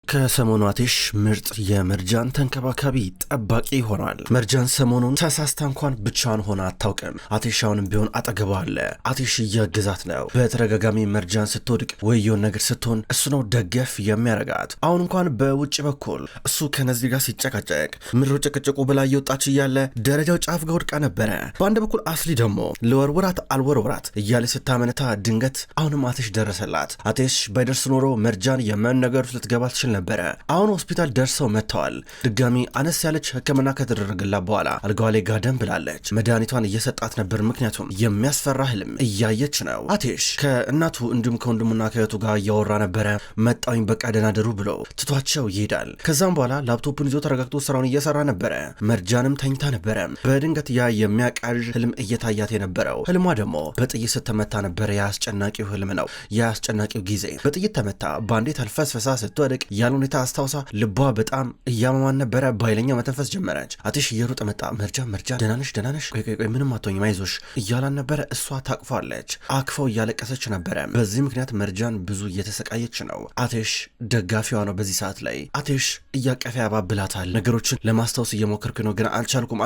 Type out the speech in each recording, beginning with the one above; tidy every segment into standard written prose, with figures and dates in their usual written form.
ከሰሞኑ አቴሽ ምርጥ የመርጃን ተንከባካቢ ጠባቂ ሆኗል። መርጃን ሰሞኑን ተሳስታ እንኳን ብቻዋን ሆና አታውቅም። አቴሽ አሁንም ቢሆን አጠገቧ አለ። አቴሽ እያገዛት ነው። በተደጋጋሚ መርጃን ስትወድቅ ወየውን ነገር ስትሆን እሱ ነው ደገፍ የሚያረጋት። አሁን እንኳን በውጭ በኩል እሱ ከነዚህ ጋር ሲጨቃጨቅ ምድሮ ጭቅጭቁ ብላ እየወጣች እያለ ደረጃው ጫፍ ጋር ወድቃ ነበረ። በአንድ በኩል አስሊ ደግሞ ለወርወራት አልወርወራት እያለ ስታመነታ ድንገት አሁንም አቴሽ ደረሰላት። አቴሽ ባይደርስ ኖሮ መርጃን የመነገሩት ልትገባ ትችል ነበረ። አሁን ሆስፒታል ደርሰው መጥተዋል። ድጋሚ አነስ ያለች ሕክምና ከተደረገላት በኋላ አልጋዋ ላይ ጋደም ብላለች። መድኃኒቷን እየሰጣት ነበር፣ ምክንያቱም የሚያስፈራ ህልም እያየች ነው። አቴሽ ከእናቱ እንዲሁም ከወንድሙና ከእህቱ ጋር እያወራ ነበረ። መጣውኝ በቃ ደህና ደሩ ብሎ ትቷቸው ይሄዳል። ከዛም በኋላ ላፕቶፑን ይዞ ተረጋግቶ ስራውን እየሰራ ነበረ። መርጃንም ተኝታ ነበረ። በድንገት ያ የሚያቃዥ ህልም እየታያት የነበረው ህልሟ ደግሞ በጥይት ስትመታ ነበረ። የአስጨናቂው ህልም ነው። የአስጨናቂው ጊዜ በጥይት ተመታ በአንዴ ተልፈስፈሳ ስትወድቅ ያን ሁኔታ አስታውሳ ልቧ በጣም እያመማን ነበረ። በኃይለኛው መተንፈስ ጀመረች። አቴሽ እየሮጠ መጣ። መርጃ ደህና ነሽ? ቆይ ምንም አትሆኝም አይዞሽ እያላን ነበረ። እሷ ታቅፏለች። አክፈው እያለቀሰች ነበረ። በዚህ ምክንያት መርጃን ብዙ እየተሰቃየች ነው። አቴሽ ደጋፊዋ ነው። በዚህ ሰዓት ላይ አቴሽ እያቀፈ ያባብላታል። ነገሮችን ለማስታወስ እየሞከርኩ ነው ግን አልቻልኩም።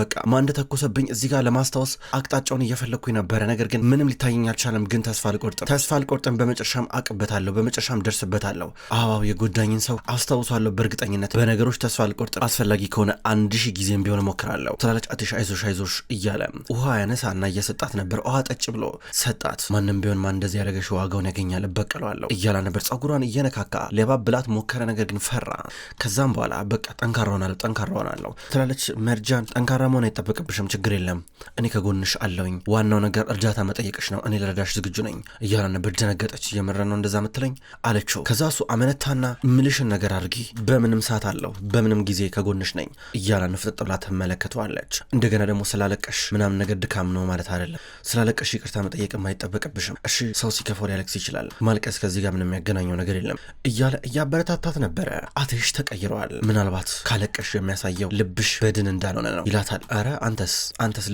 በቃ ማን እንደተኮሰብኝ እዚህ ጋር ለማስታወስ አቅጣጫውን እየፈለግኩኝ ነበረ። ነገር ግን ምንም ሊታየኝ አልቻለም። ግን ተስፋ አልቆርጥም። በመጨረሻም አቅበታለሁ። በመጨረሻም ደርስበታለሁ። አዋው የጎዳኝን ሰው አስታውሳለሁ። በእርግጠኝነት በነገሮች ተስፋ አልቆርጥም። አስፈላጊ ከሆነ 1000 ጊዜም ቢሆን እሞክራለሁ ትላለች። አቴሽ አይዞሽ እያለ ውሃ ያነሳና እየሰጣት ነበር። ውሃ ጠጭ ብሎ ሰጣት። ማንም ቢሆን ማን እንደዚህ ያደረገሽ ዋጋውን ያገኛል፣ እበቀለዋለሁ እያላ ነበር። ጸጉሯን እየነካካ ሊያባብላት ሞከረ። ነገር ግን ፈራ። ከዛም በኋላ በቃ ጠንካራ ሆናለሁ ትላለች። መርጃን ጠንካራ መሆን አይጠበቅብሽም፣ ችግር የለም እኔ ከጎንሽ አለውኝ። ዋናው ነገር እርዳታ መጠየቅሽ ነው። እኔ ለረዳሽ ዝግጁ ነኝ እያላ ነበር። ደነገጠች። እየመረ ነው እንደዛ ምትለኝ አለችው። ከዛ እሱ አመነታና ምልሽን ነገር አድርጊ፣ በምንም ሰዓት አለው፣ በምንም ጊዜ ከጎንሽ ነኝ እያላ ንፍጥጥ ብላ ትመለከተዋለች። እንደገና ደግሞ ስላለቀሽ ምናምን ነገር ድካም ነው ማለት አይደለም። ስላለቀሽ ይቅርታ መጠየቅም አይጠበቅብሽም። እሺ ሰው ሲከፋው ሊያለቅስ ይችላል። ማልቀስ ከዚህ ጋር ምንም የሚያገናኘው ነገር የለም እያለ እያበረታታት ነበረ። አቴሽ ተቀይረዋል። ምናልባት ካለቀሽ የሚያሳየው ልብሽ በድን እንዳልሆነ ነው ይላታል። አረ አንተስ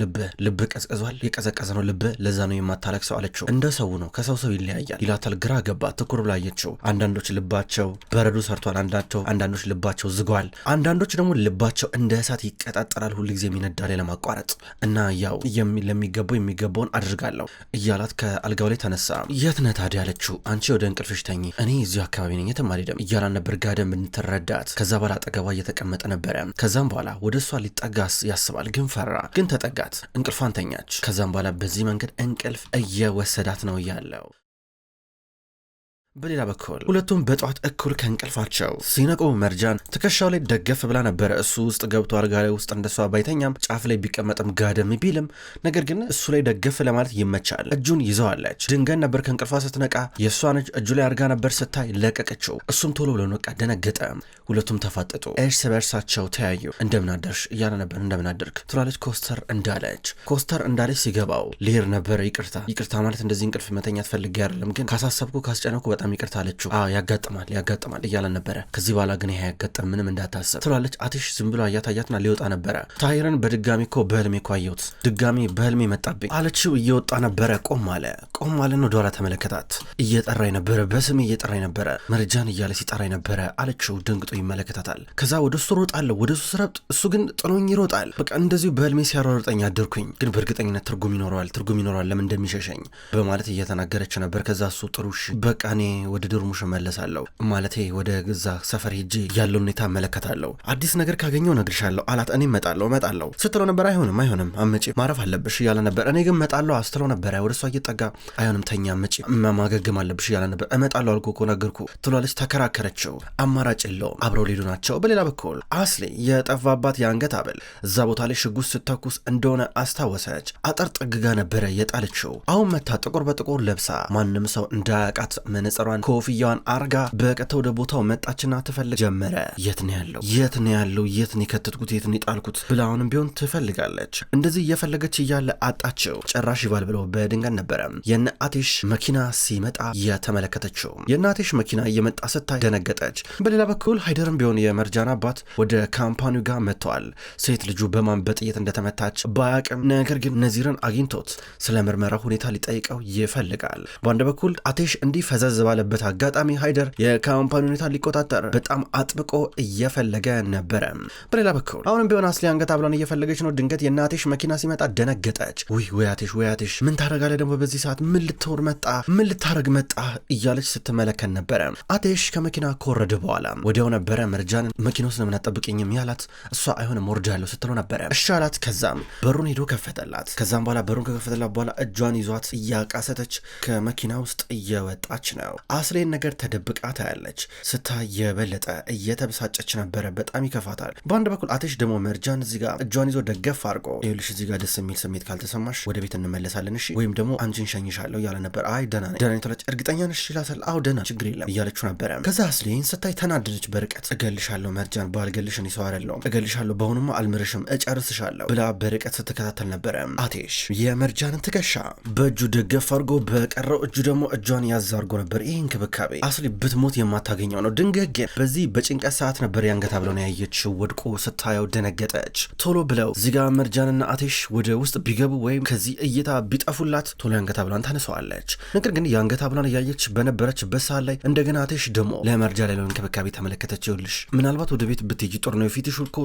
ልብህ ቀዝቅዟል። የቀዘቀዘ ነው ልብህ፣ ለዛ ነው የማታለቅሰው አለችው። እንደ ሰው ነው፣ ከሰው ይለያያል ይላታል። ግራ ገባ። ትኩር ብላ አየችው። አንዳንዶች ልባቸው በረዶ ሰርቷል፣ አንዳንዶች ልባቸው ዝጓል፣ አንዳንዶች ደግሞ ልባቸው እንደ እሳት ይቀጣጠራል፣ ሁሉ ጊዜ የሚነዳል ለማቋረጥ እና ያው የሚገባውን አድርጋለሁ እያላት ከአልጋው ላይ ተነሳ። የት ነህ ታዲያ አለችው። አንቺ ወደ እንቅልፍሽ ተኚ፣ እኔ እዚሁ አካባቢ ነኝ፣ የትም አልሄድም እያላን ነበር። ጋደም ብንትረዳት። ከዛ በኋላ አጠገቧ እየተቀመጠ ነበረ። ከዛም በኋላ ወደ እሷ ሊጠጋስ ያስባል፣ ግን ፈራ። ግን ተጠጋት። እንቅልፏን ተኛች። ከዛም በኋላ በዚህ መንገድ እንቅልፍ እየወሰዳት ነው ያለው። በሌላ በኩል ሁለቱም በጠዋት እኩል ከእንቅልፋቸው ሲነቁ መርጃን ትከሻው ላይ ደገፍ ብላ ነበረ። እሱ ውስጥ ገብቶ አልጋ ላይ ውስጥ እንደሷ ባይተኛም ጫፍ ላይ ቢቀመጥም ጋደም ቢልም ነገር ግን እሱ ላይ ደገፍ ለማለት ይመቻል። እጁን ይዘዋለች። ድንገት ነበር ከእንቅልፏ ስትነቃ የእሷን እጁ ላይ አድርጋ ነበር። ስታይ ለቀቀችው። እሱም ቶሎ ብሎ ነቃ፣ ደነገጠ። ሁለቱም ተፋጠጡ። እርስ በርሳቸው ተያዩ። እንደምናደርሽ እያለ ነበር። እንደምናደርግ ትላለች ኮስተር እንዳለች ሲገባው ልሄድ ነበር። ይቅርታ ማለት እንደዚህ እንቅልፍ መተኛት ፈልጌ አይደለም፣ ግን ካሳሰብኩ ካስጨነኩ በጣም ይቅርታ አለችው። ያጋጥማል እያለን ነበረ። ከዚህ በኋላ ግን ይሄ ያጋጥም ምንም እንዳታሰብ ትላለች። አቴሽ ዝም ብሎ አያታያትና ሊወጣ ነበረ። ታሂርን በድጋሚ እኮ በህልሜ እኮ አየሁት፣ ድጋሚ በህልሜ መጣብኝ አለችው። እየወጣ ነበረ። ቆም አለ ነው። ወደኋላ ተመለከታት። እየጠራኝ ነበረ፣ በስሜ እየጠራኝ ነበረ፣ መርጃን እያለ ሲጠራኝ ነበረ አለችው። ደንግጦ ይመለከታታል። ከዛ ወደ እሱ ሮጣለሁ፣ ወደ እሱ ስረብጥ፣ እሱ ግን ጥሎኝ ይሮጣል። በቃ እንደዚሁ በህልሜ ሲያሯርጠኝ አደርኩኝ፣ ግን በእርግጠኝነት ትርጉም ይኖረዋል ለምን እንደሚሸሸኝ በማለት እየተናገረች ነበር። ከዛ እሱ ጥሩሽ በቃ እኔ ወደ ዶርሙሽ መለሳለሁ፣ ማለቴ ወደ ግዛ ሰፈር ሄጄ ያለው ሁኔታ እመለከታለሁ፣ አዲስ ነገር ካገኘው ነግርሻለሁ አላት። እኔ እመጣለሁ ስትለው ነበር። አይሆንም አመጪ ማረፍ አለብሽ እያለ ነበር። እኔ ግን እመጣለሁ አስትለው ነበር። ወደ እሷ እየጠጋ አይሆንም ተኛ አመጪ ማገገም አለብሽ እያለ ነበር። እመጣለሁ አልኩ እኮ ነገርኩ ትሏለች። ተከራከረችው። አማራጭ የለውም፣ አብረው ሊሄዱ ናቸው። በሌላ በኩል አስሊ የጠፋባት የአንገት ሐብል እዛ ቦታ ላይ ሽጉጥ ስተኩስ እንደሆነ አስታወሰች። አጠር ጥግጋ ነበረ የጣለችው። አሁን መታ ጥቁር በጥቁር ለብሳ ማንም ሰው እንዳያቃት መነጽሯን ኮፍያዋን አርጋ በቀጥታ ወደ ቦታው መጣችና ትፈልግ ጀመረ። የት ነው ያለው የት ነው የከተትኩት የት ነው የጣልኩት ብላ አሁንም ቢሆን ትፈልጋለች። እንደዚህ እየፈለገች እያለ አጣችው። ጭራሽ ይባል ብለው በድንገት ነበረ የነ አቴሽ መኪና ሲመጣ የተመለከተችው። የነ አቴሽ መኪና እየመጣ ስታይ ደነገጠች። በሌላ በኩል ሃይደርም ቢሆን የመርጃን አባት ወደ ካምፓኒው ጋር መጥተዋል። ሴት ልጁ በማን በጥይት እንደተመታች ባያቅም ነገር ግን ነዚርን አግኝቶት ስለ ምርመራ ሁኔታ ሊጠይቀው ይፈልጋል። በአንድ በኩል አቴሽ እንዲህ ፈዘዝ ባለ በተባለበት አጋጣሚ ሃይደር የካምፓኒ ሁኔታ ሊቆጣጠር በጣም አጥብቆ እየፈለገ ነበረ። በሌላ በኩል አሁንም ቢሆን አስሊ አንገት አብሏን እየፈለገች ነው። ድንገት የአቴሽ መኪና ሲመጣ ደነገጠች። ወይ አቴሽ ምን ታደርጋለህ ደግሞ በዚህ ሰዓት? ምን ልትወር መጣ? ምን ልታረግ መጣ? እያለች ስትመለከት ነበረ። አቴሽ ከመኪና ከወረደ በኋላ ወዲያው ነበረ መርጃን መኪና ውስጥ ለምን አትጠብቅኝም ያላት። እሷ አይሆንም ወርጃለሁ ስትለው ነበረ። እሺ አላት። ከዛም በሩን ሄዶ ከፈተላት። ከዛም በኋላ በሩን ከከፈተላት በኋላ እጇን ይዟት እያቃሰተች ከመኪና ውስጥ እየወጣች ነው። አስሌን ነገር ተደብቃ ታያለች። ስታይ የበለጠ እየተበሳጨች ነበረ። በጣም ይከፋታል። በአንድ በኩል አቴሽ ደግሞ መርጃን እዚህ ጋር እጇን ይዞ ደገፍ አድርጎ ይኸውልሽ እዚህ ጋር ደስ የሚል ስሜት ካልተሰማሽ ወደ ቤት እንመለሳለን እሺ፣ ወይም ደግሞ አንቺን ሸኝሻለሁ እያለ ነበር። አይ ደህና ነኝ ትላለች። እርግጠኛ ነሽ ይላታል። አዎ ደህና ችግር የለም እያለችው ነበረ። ከዛ አስሌን ስታይ ተናደደች። በርቀት እገልሻለሁ መርጃን፣ ባልገልሽ እኔ ሰው አይደለሁም፣ እገልሻለሁ፣ በአሁኑማ አልምርሽም፣ እጨርስሻለሁ ብላ በርቀት ስትከታተል ነበረ። አቴሽ የመርጃንን ትከሻ በእጁ ደገፍ አድርጎ በቀረው እጁ ደግሞ እጇን ያዝ አድርጎ ነበር። ይህ እንክብካቤ አስሊ ብትሞት የማታገኘው ነው። ድንገት ግን በዚህ በጭንቀት ሰዓት ነበር ያንገታ ብለው ያየችው። ወድቆ ስታየው ደነገጠች። ቶሎ ብለው እዚጋ መርጃንና አቴሽ ወደ ውስጥ ቢገቡ ወይም ከዚህ እይታ ቢጠፉላት ቶሎ ያንገታ ብሏን ታነሳዋለች። ነገር ግን ያንገታ ብሏን እያየች በነበረችበት ሰዓት ላይ እንደገና አቴሽ ደግሞ ለመርጃ ላይ ነው እንክብካቤ ተመለከተች። ይኸውልሽ ምናልባት ወደ ቤት ብትሄጂ ጥሩ ነው፣ ፊትሽ እኮ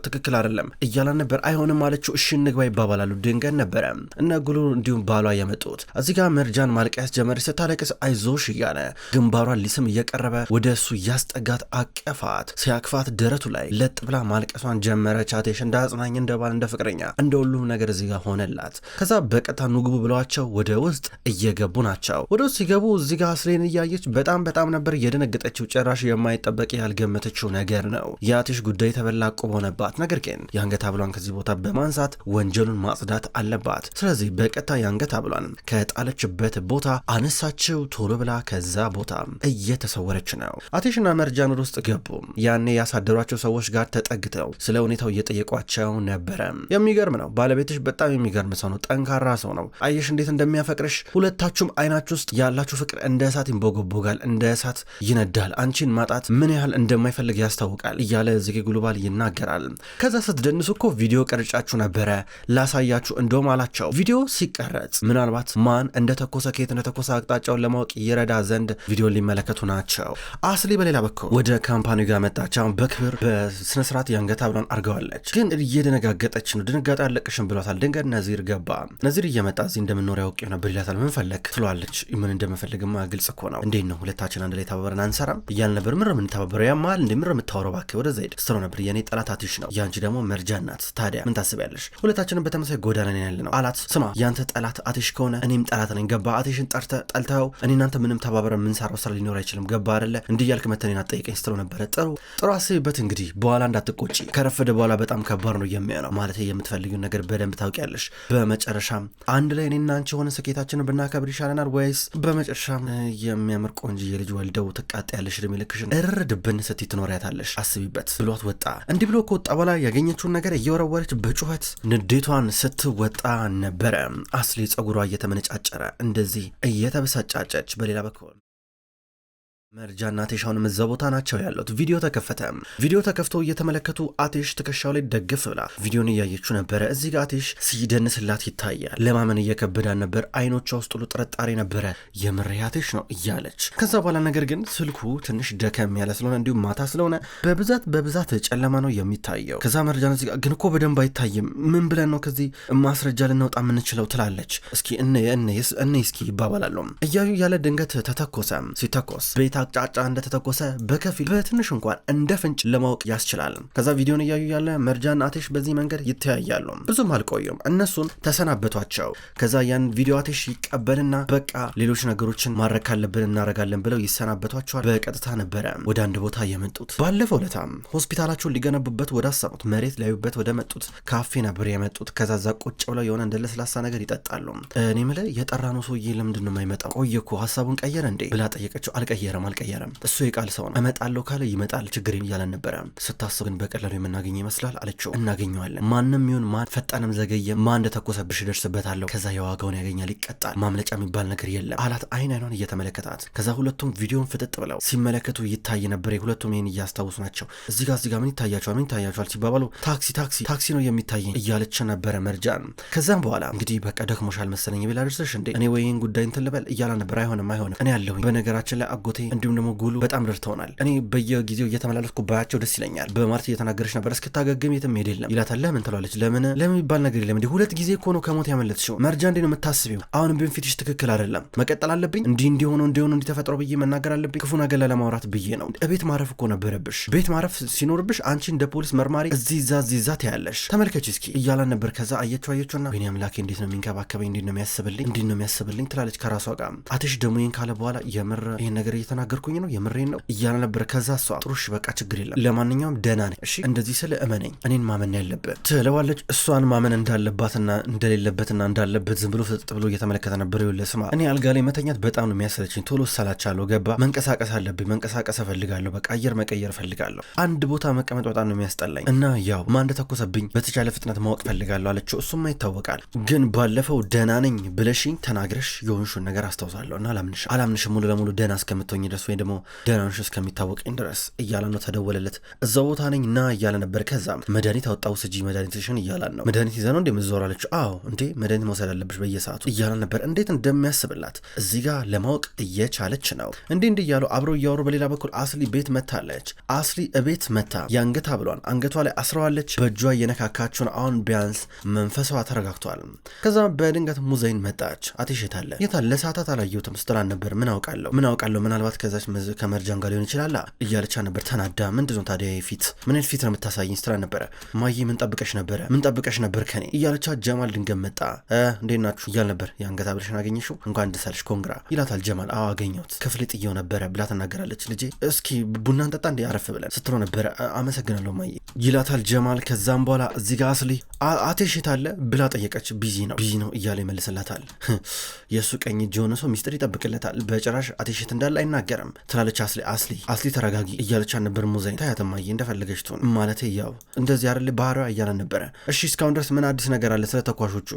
ትክክል አይደለም እያላን ነበር። አይሆንም አለችው። እሺ እንግባ ይባባላሉ። ድንገት ነበረ እነ ጉሉ እንዲሁም ባሏ የመጡት። እዚጋ መርጃን ማልቀስ ጀመረች። ስታለቅስ አይዞሽ እያለ ግንባሯን ሊስም እየቀረበ ወደ እሱ ያስጠጋት፣ አቀፋት። ሲያክፋት ደረቱ ላይ ለጥ ብላ ማልቀሷን ጀመረች። አቴሽ እንደ አጽናኝ፣ እንደ ባል፣ እንደ ፍቅረኛ እንደ ሁሉም ነገር እዚጋ ሆነላት። ከዛ በቀጥታ ንግቡ ብለዋቸው ወደ ውስጥ እየገቡ ናቸው። ወደ ውስጥ ሲገቡ እዚጋ አስሌን እያየች በጣም ነበር እየደነገጠችው። ጭራሽ የማይጠበቅ ያልገመተችው ነገር ነው። የአቴሽ ጉዳይ ተበላ ቁም ሆነባት። ነገር ግን የአንገት ሐብሏን ከዚህ ቦታ በማንሳት ወንጀሉን ማጽዳት አለባት። ስለዚህ በቀጥታ የአንገት ሐብሏን ከጣለችበት ቦታ አነሳችው። ቶሎ ብላ ከዛ ቦታ እየተሰወረች ነው። አቴሽና መርጃን ውስጥ ገቡ። ያኔ ያሳደሯቸው ሰዎች ጋር ተጠግተው ስለ ሁኔታው እየጠየቋቸው ነበረ። የሚገርም ነው። ባለቤትሽ በጣም የሚገርም ሰው ነው። ጠንካራ ሰው ነው። አየሽ እንዴት እንደሚያፈቅርሽ። ሁለታችሁም አይናችሁ ውስጥ ያላችሁ ፍቅር እንደ እሳት ይንቦገቦጋል፣ እንደ እሳት ይነዳል። አንቺን ማጣት ምን ያህል እንደማይፈልግ ያስታውቃል እያለ ዝጌ ጉልባል ይናገራል። ከዛ ስትደንሱ እኮ ቪዲዮ ቀርጫችሁ ነበረ ላሳያችሁ እንደውም አላቸው። ቪዲዮ ሲቀረጽ ምናልባት ማን እንደተኮሰ ከየት እንደተኮሰ አቅጣጫውን ለማወቅ ይረዳ ዘንድ ቪዲዮ ሊመለከቱ ናቸው። አስሊ በሌላ በኩል ወደ ካምፓኒ ጋር መጣች። አሁን በክብር በስነስርዓት የአንገት ሐብሏን አርገዋለች። ግን እየደነጋገጠች ነው። ድንጋጤ አለቅሽም ብሏታል። ድንገት ነዚር ገባ። ነዚር እየመጣ እዚህ እንደምንኖር ያውቅ ነበር ይላታል። ምን ፈለግ ትሏለች። ምን እንደምፈልግማ ግልጽ እኮ ነው። እንዴት ነው ሁለታችን አንድ ላይ ተባብረን አንሰራም እያል ነበር። ምር የምንተባበረው ያማል እንደ ምር የምታወረው እባክህ ወደ ዘይድ ስትለው ነበር። የኔ ጠላት አትሽ ነው፣ ያንቺ ደግሞ መርጃን ናት። ታዲያ ምን ታስቢያለሽ? ሁለታችንም በተመሳሳይ ጎዳና ነን ያለ ነው አላት። ስማ ያንተ ጠላት አትሽ ከሆነ እኔም ጠላት ነኝ ገባ? አትሽን ጠልተው እኔ እናንተ ምንም ተባብረን የምንሰራው ስራ ሊኖር አይችልም ገባ አይደለ? እንዲህ እያልክ መተኔን አትጠይቀኝ ስትለው ነበረ። ጥሩ አስቢበት እንግዲህ በኋላ እንዳትቆጪ፣ ከረፈደ በኋላ በጣም ከባድ ነው የሚሆነው። ማለት የምትፈልጊውን ነገር በደንብ ታውቂያለሽ። በመጨረሻም አንድ ላይ እኔና አንቺ የሆነ ስኬታችንን ብናከብር ይሻለናል ወይስ በመጨረሻም የሚያምር ቆንጆዬ ልጅ ወልደው ትቃጠያለሽ እድሜ ልክሽን እርድብን ስትይ ትኖሪያታለሽ? አስቢበት ብሏት ወጣ። እንዲህ ብሎ ከወጣ በኋላ ያገኘችውን ነገር እየወረወረች በጩኸት ንዴቷን ስትወጣ ነበረ። አስሊ ጸጉሯ እየተመነጫጨረ እንደዚህ እየተበሳጫጨች በሌላ በኩል መርጃና አቴሻውንም እዛ ቦታ ናቸው ያሉት። ቪዲዮ ተከፈተ። ቪዲዮ ተከፍቶ እየተመለከቱ አቴሽ ትከሻው ላይ ደግፍ ብላ ቪዲዮን እያየችው ነበረ። እዚህ ጋር አቴሽ ሲደንስላት ይታያል። ለማመን እየከበዳን ነበር። አይኖቿ ውስጥ ሁሉ ጥርጣሬ ነበረ። የምር አቴሽ ነው እያለች ከዛ በኋላ ነገር ግን ስልኩ ትንሽ ደከም ያለ ስለሆነ እንዲሁም ማታ ስለሆነ በብዛት ጨለማ ነው የሚታየው። ከዛ መርጃን እዚህ ጋር ግን እኮ በደንብ አይታይም፣ ምን ብለን ነው ከዚህ ማስረጃ ልናወጣ የምንችለው ትላለች። እስኪ እኔ እስኪ ይባባላሉ። እያዩ ያለ ድንገት ተተኮሰ። ሲተኮስ ቤት አቅጣጫ እንደተተኮሰ በከፊል በትንሽ እንኳን እንደ ፍንጭ ለማወቅ ያስችላል። ከዛ ቪዲዮን እያዩ ያለ መርጃና አቴሽ በዚህ መንገድ ይተያያሉ። ብዙም አልቆዩም፣ እነሱን ተሰናበቷቸው። ከዛ ያን ቪዲዮ አቴሽ ይቀበልና በቃ ሌሎች ነገሮችን ማድረግ ካለብን እናረጋለን ብለው ይሰናበቷቸዋል። በቀጥታ ነበረ ወደ አንድ ቦታ የመጡት። ባለፈው ለታም ሆስፒታላቸውን ሊገነቡበት ወደ አሰቡት መሬት ላዩበት ወደ መጡት ካፌ ነበር የመጡት። ከዛዛ ቁጭ ብለው የሆነ እንደ ለስላሳ ነገር ይጠጣሉ። እኔ ምለ የጠራ ነው ሰውዬ ለምንድን ነው የማይመጣው? ቆየ እኮ ሀሳቡን ቀየረ እንዴ ብላ ጠየቀችው። አልቀየረም አልቀየረም። እሱ የቃል ሰው ነው። እመጣለሁ ካለ ይመጣል፣ ችግር እያለን ነበረ። ስታስብ ግን በቀላሉ የምናገኝ ይመስላል አለችው። እናገኘዋለን። ማንም ይሁን ማን፣ ፈጠንም ዘገየ፣ ማን እንደተኮሰብሽ ደርስበታለሁ። ከዛ የዋጋውን ያገኛል፣ ይቀጣል። ማምለጫ የሚባል ነገር የለም አላት፣ አይኗን እየተመለከታት። ከዛ ሁለቱም ቪዲዮን ፍጥጥ ብለው ሲመለከቱ ይታይ ነበር። ሁለቱም ይሄን እያስታውሱ ናቸው። እዚህ ጋር ምን ይታያቸዋል ሲባባሉ ታክሲ ነው የሚታየኝ እያለች ነበረ መርጃን። ከዛም በኋላ እንግዲህ በቃ ደክሞሻል መሰለኝ ብላ ደርሰሽ እንዴ እኔ ወይን ጉዳይ እንትን ልበል እያላ ነበር። አይሆንም እኔ ያለሁኝ። በነገራችን ላይ አጎቴ እንዲሁም ደግሞ ጉሉ በጣም ረድተውናል። እኔ በየጊዜው እየተመላለስኩ ባያቸው ደስ ይለኛል በማለት እየተናገረች ነበር። እስክታገግም የትም ሄድ የለም ይላታል። ለምን ትላለች። ለምን የሚባል ነገር የለም እንዴ 2 ጊዜ እኮ ነው ከሞት ያመለጥሽው መርጃ። እንዴ ነው የምታስቢው? አሁንም ቢሆን ፊትሽ ትክክል አይደለም። መቀጠል አለብኝ እንዲሆኑ እንዲተፈጥሮ ብዬ መናገር አለብኝ። ክፉ ነገር ለማውራት ብዬ ነው። ቤት ማረፍ እኮ ነበረብሽ። ቤት ማረፍ ሲኖርብሽ አንቺ እንደ ፖሊስ መርማሪ እዚህ ዛ ታያለሽ። ተመልከች እስኪ እያላን ነበር። ከዛ አየችውና ወይኔ አምላኬ እንዴት ነው የሚንከባከበኝ፣ እንዴት ነው የሚያስብልኝ ትላለች ከራሷ ጋር። አትሽ ደግሞ ይሄን ካለ በኋላ የምር ይሄን ነገር እየተናገርኩኝ ነው የምሬን ነው እያለ ነበር። ከዛ እሷ ጥሩሽ በቃ ችግር የለም ለማንኛውም ደህና ነኝ እሺ፣ እንደዚህ ስለ እመነኝ፣ እኔን ማመን ያለበት ትለዋለች። እሷን ማመን እንዳለባትና እንደሌለበትና እንዳለበት ዝም ብሎ ፍጥጥ ብሎ እየተመለከተ ነበር። ይኸውልህ ስማ፣ እኔ አልጋ ላይ መተኛት በጣም ነው የሚያሰለችኝ፣ ቶሎ ሰላቻለሁ፣ ገባ መንቀሳቀስ አለብኝ፣ መንቀሳቀስ እፈልጋለሁ፣ በቃ አየር መቀየር እፈልጋለሁ፣ አንድ ቦታ መቀመጥ በጣም ነው የሚያስጠላኝ እና ያው ማን እንደተኮሰብኝ በተቻለ ፍጥነት ማወቅ ፈልጋለሁ አለችው። እሱማ ይታወቃል፣ ግን ባለፈው ደህና ነኝ ብለሽኝ ተናግረሽ የሆንሽውን ነገር አስታውሳለሁ እና አላምንሽም ሙሉ ለሙሉ ደህና እስከምትሆኝ ድረስ ወይ ደግሞ ደህና ነሽ እስከሚታወቀኝ ድረስ እያለ ነው። ተደወለለት። እዛው ቦታ ነኝ ና እያለ ነበር። ከዛም መድኃኒት አወጣው ስጂ መድኃኒትሽን እያላን ነው። መድኃኒት ይዘህ ነው እንደምትዞር አለችው። አዎ እንዴ መድኃኒት መውሰድ አለብሽ በየሰዓቱ እያለ ነበር። እንዴት እንደሚያስብላት እዚህ ጋር ለማወቅ እየቻለች ነው። እንዲህ እያሉ አብረው እያወሩ በሌላ በኩል አስሊ ቤት መታለች። አስሊ እቤት መታ የአንገት ብሏን አንገቷ ላይ አስረዋለች። በእጇ እየነካካችውን አሁን ቢያንስ መንፈሷ ተረጋግቷል። ከዛ በድንገት ሙዘይን መጣች። አትሽ የታለ ለሰዓታት አላየሁትም ስትላን ነበር። ምን አውቃለሁ ምናልባት ከዛች ከመርጃን ጋር ሊሆን ይችላል እያለቻ ነበር። ተናዳ ምንድነው ታዲያ ፊት ምን አይነት ፊት ነው የምታሳይኝ ስትላን ነበረ። ማዬ ምን ጠብቀሽ ነበር ከኔ እያለቻ ጀማል ድንገት መጣ። እንዴት ናችሁ እያል ነበር። የአንገት ብለሽን አገኘሽው እንኳን ደስ አለሽ ኮንግራ ይላታል ጀማል። አዎ አገኘሁት ክፍል ጥየው ነበረ ብላ ትናገራለች። ልጄ እስኪ ቡና እንጠጣ እንዴ አረፍ ብለን ስትለው ነበረ። አመሰግናለሁ ማዬ ይላታል ጀማል። ከዛም በኋላ እዚህ ጋር አስሊ አቴሽ የታለ ብላ ጠየቀች። ቢዚ ነው እያለ ይመልስላታል። የእሱ ቀኝ እጅ የሆነ ሰው ሚስጥር ይጠብቅለታል። በጭራሽ አቴሽት እንዳለ አይናገርም ትላለች አስሊ ተረጋጊ እያለች ነበር። ሙዘይን ታያተማዬ እንደፈለገች ትሆን ማለት ያው እንደዚህ አይደል ባህሪዋ እያለ ነበረ። እሺ እስካሁን ድረስ ምን አዲስ ነገር አለ? ስለ ተኳሾቹ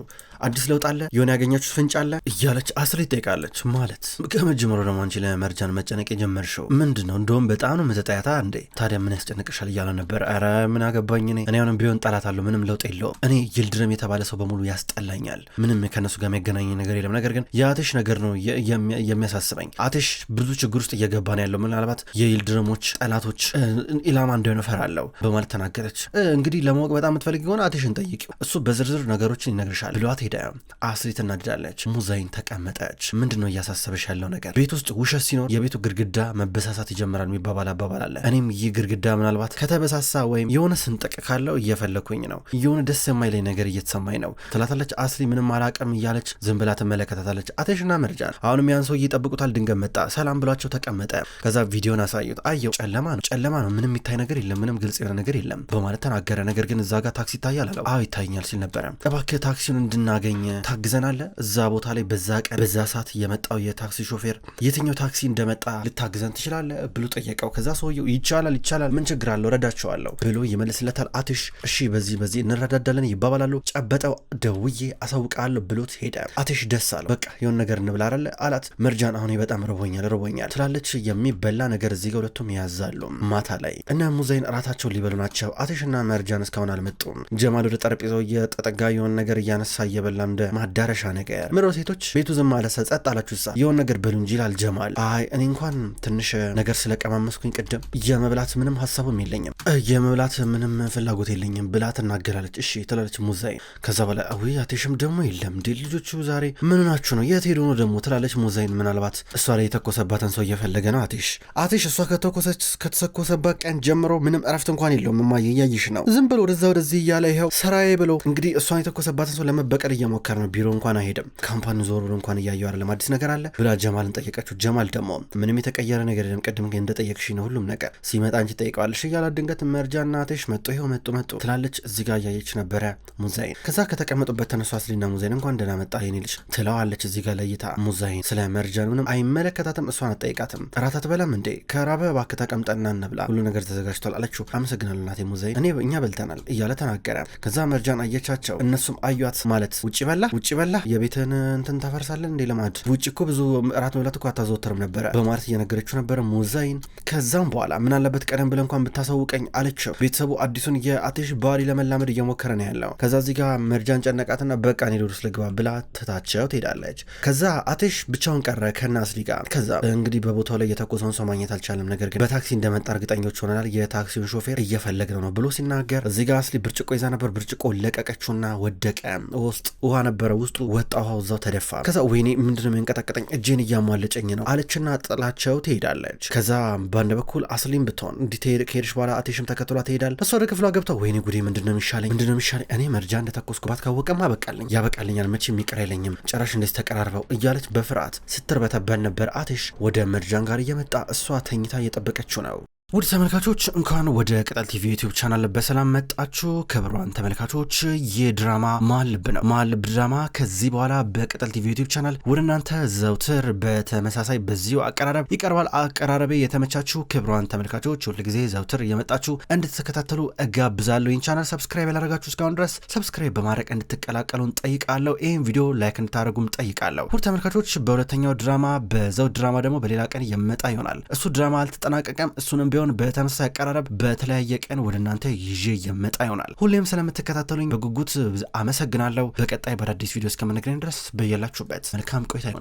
አዲስ ለውጥ አለ? የሆነ ያገኛችሁት ፍንጭ አለ? እያለች አስሊ ትጠይቃለች። ማለት ከመጀመሩ ደግሞ አንቺ ለመርጃን መጨነቅ የጀመርሽው ምንድን ነው? እንደውም በጣም ነው የምትጠያታ እንዴ? ታዲያ ምን ያስጨንቅሻል? እያለ ነበር። ኧረ ምን አገባኝ እኔ አሁንም ቢሆን ጠላት አለው፣ ምንም ለውጥ የለውም። እኔ ይልድረም የተባለ ሰው በሙሉ ያስጠላኛል። ምንም ከነሱ ጋር የሚያገናኝ ነገር የለም። ነገር ግን የአትሽ ነገር ነው የሚያሳስበኝ። አትሽ ብዙ ችግር ውስጥ እየገባ ነው ያለው። ምናልባት የይልድረሞች ጠላቶች ኢላማ እንደሆነ ፈራለሁ በማለት ተናገረች። እንግዲህ ለማወቅ በጣም የምትፈልግ ሆነ አትሽን ጠይቂው፣ እሱ በዝርዝር ነገሮችን ይነግርሻል ብሏት ሄደ። አስሊ ትናድዳለች። ሙዛይን ተቀመጠች። ምንድነው እያሳሰበሽ ያለው ነገር? ቤት ውስጥ ውሸት ሲኖር የቤቱ ግድግዳ መበሳሳት ይጀምራል የሚባል አባባል አለ። እኔም ይህ ግድግዳ ምናልባት ከተበሳሳ ወይም የሆነ ስንጥቅ ካለው እየፈለኩኝ ነው፣ የሆነ ደስ የማይለኝ ነገር እየተሰማኝ ነው ትላታለች። አስሊ ምንም አላቅም እያለች ዝም ብላ ትመለከታታለች። አቴሽና መርጃን አሁንም ያን ሰው እየጠብቁታል። ድንገት መጣ። ሰላም ብሏቸው ተቀመጠ። ከዛ ቪዲዮን አሳዩት። አየው ጨለማ ነው ምንም የሚታይ ነገር የለም፣ ምንም ግልጽ የሆነ ነገር የለም በማለት ተናገረ። ነገር ግን እዛ ጋር ታክሲ ይታያል አለው። አዎ ይታየኛል ሲል ነበረ። እባክህ ታክሲውን እንድናገኝ ታግዘናለህ? እዛ ቦታ ላይ በዛ ቀን በዛ ሰዓት የመጣው የታክሲ ሾፌር የትኛው ታክሲ እንደመጣ ልታግዘን ትችላለህ ብሎ ጠየቀው። ከዛ ሰውየው ይቻላል ምን ችግር አለው ረዳቸዋለሁ ብሎ ይመልስለታል። አትሽ እሺ በዚህ እንረዳዳለን ይባባላሉ። ጨበጠው። ደውዬ አሳውቃለሁ ብሎት ሄደ። አትሽ ደስ አለው። በቃ የሆነ ነገር እንብላ አላት። መርጃን አሁን በጣም ርቦኛል ትላለች። የሚበላ ነገር እዚህ ጋር ሁለቱም ያዛሉ። ማታ ላይ እና ሙዘይን እራታቸውን ሊበሉ ናቸው። አትሽና መርጃን እስካሁን አልመጡም። ጀማል ወደ ጠረጴዛው እየተጠጋ የሆነ ነገር እያነሳ እየበላ እንደ ማዳረሻ ነገር ምሮ ሴቶች ቤቱ ዝም አለ። ጸጥ አላችሁ ሳ የሆነ ነገር በሉ እንጂ ይላል ጀማል። አይ እኔ እንኳን ትንሽ ነገር ስለቀማመስኩኝ ቅድም የመብላት ምንም ሀሳቡም የለኝም የመብላት ምንም ፍላጎት የለኝም ብላ ትናገራለች። እሺ ትላለች ሙዘይን። ከዛ በላይ አዊ አትሽም ደግሞ የለም እንዴ ልጆቹ ዛሬ ምን ናችሁ ነው የት ሄዱ ነው ደግሞ ትላለች ሙዘይን። ምናልባት እሷ ላይ የተኮሰባትን ሰው እየፈለገ ነው አትሽ እሷ ከተኮሰባት ቀን ጀምሮ ምንም እረፍት እንኳን የለውም። እማዬ እያየሽ ነው ዝም ብሎ ወደዚህ እያለ ይኸው ሰራዬ ብሎ እንግዲህ እሷን የተኮሰባትን ሰው ለመበቀል እየሞከረ ነው። ቢሮ እንኳን አይሄድም። ካምፓኒ ዞር ብሎ እንኳን እያየው አይደለም። አዲስ ነገር አለ ብላ ጀማልን ጠየቀችው። ጀማል ደግሞ ምንም የተቀየረ ነገር የለም፣ ቅድም ግን እንደጠየቅሽ ነው ሁሉም ነገር ሲመጣ አንቺ ጠይቀዋለሽ እያላት ድንገት መርጃና አትሽ መጡ። ይኸው መጡ ትላለች። እዚህ ጋር እያየች ነበረ ሙዛይን። ከዛ ከተቀመጡበት ተነሱ። አስሊና ሙዛይን እንኳን ደህና መጣ የኔ ልጅ ትለዋለች። እዚህ ጋር ለይታ ሙዛይን ስለ መርጃን ምንም አይመለከታትም። እሷን አትጠይቃት አልጠየቃትም። እራት አትበላም እንዴ? ከራበ እባክህ ተቀምጠና እንብላ፣ ሁሉ ነገር ተዘጋጅቷል አለችው። አመሰግናለሁ እናቴ ሙዘይ፣ እኛ በልተናል እያለ ተናገረ። ከዛ መርጃን አየቻቸው፣ እነሱም አዩት። ማለት ውጭ በላ የቤትን እንትን ታፈርሳለን እንዴ? ለማድ ውጭ እኮ ብዙ እራት መብላት እኮ አታዘወትርም ነበረ በማለት እየነገረችው ነበረ ሙዘይን። ከዛም በኋላ ምን አለበት ቀደም ብለህ እንኳን ብታሳውቀኝ አለችው። ቤተሰቡ አዲሱን የአቴሽ ባህሪ ለመላመድ እየሞከረ ነው ያለው። ከዛ እዚህ ጋር መርጃን ጨነቃትና በቃ እኔ ወደ ውስጥ ልግባ ብላ ትታቸው ትሄዳለች። ከዛ አቴሽ ብቻውን ቀረ ከናስሊ ጋር። ከዛ እንግዲህ በቦታው ላይ የተኮሰውን ሰው ማግኘት አልቻለም። ነገር ግን በታክሲ እንደመጣ እርግጠኞች ሆነናል። የታክሲውን ሾፌር እየፈለግነው ነው ብሎ ሲናገር እዚህ ጋር አስሊ ብርጭቆ ይዛ ነበር። ብርጭቆ ለቀቀችውና ወደቀ። ውስጥ ውሃ ነበረ፣ ውስጡ ወጣ፣ ውሃው እዛው ተደፋ። ከዛ ወይኔ ምንድነው የሚንቀጠቀጠኝ እጄን እያሟለጨኝ ነው አለችና ጥላቸው ትሄዳለች። ከዛ በአንድ በኩል አስሊም ብትሆን እንዲህ ከሄድሽ በኋላ አቴሽም ተከትሏ ትሄዳል። እሷ ወደ ክፍሏ ገብታ ወይኔ ጉዴ ምንድነው የሚሻለኝ እኔ መርጃ እንደተኮስኩባት ካወቀማ ያበቃልኛል መቼም ይቅር አይለኝም ጭራሽ እንደዚህ ተቀራርበው እያለች በፍርሃት ስትርበተበን ነበር። አቴሽ ወደ መርጃን ጋር እየመጣ እሷ ተኝታ እየጠበቀችው ነው። ውድ ተመልካቾች እንኳን ወደ ቅጠል ቲቪ ዩቲዩብ ቻናል በሰላም መጣችሁ። ክብሯን ተመልካቾች የድራማ መሀል ልብ ነው። መሀል ልብ ድራማ ከዚህ በኋላ በቅጠል ቲቪ ዩቲዩብ ቻናል ወደ እናንተ ዘውትር በተመሳሳይ በዚሁ አቀራረብ ይቀርባል። አቀራረቤ የተመቻችሁ ክብሯን ተመልካቾች ሁልጊዜ ዘውትር እየመጣችሁ እንድትከታተሉ እጋብዛለሁ። ይህን ቻናል ሰብስክራይብ ያላረጋችሁ እስካሁን ድረስ ሰብስክራይብ በማድረግ እንድትቀላቀሉን ጠይቃለሁ። ይህን ቪዲዮ ላይክ እንድታደርጉም ጠይቃለሁ። ውድ ተመልካቾች በሁለተኛው ድራማ በዘውድ ድራማ ደግሞ በሌላ ቀን የመጣ ይሆናል። እሱ ድራማ አልተጠናቀቀም። እሱንም ቢሆን በተመሳሳይ አቀራረብ በተለያየ ቀን ወደ እናንተ ይዤ የመጣ ይሆናል። ሁሌም ስለምትከታተሉኝ በጉጉት አመሰግናለሁ። በቀጣይ በአዳዲስ ቪዲዮ እስከምንገናኝ ድረስ በያላችሁበት መልካም ቆይታ ይሁን።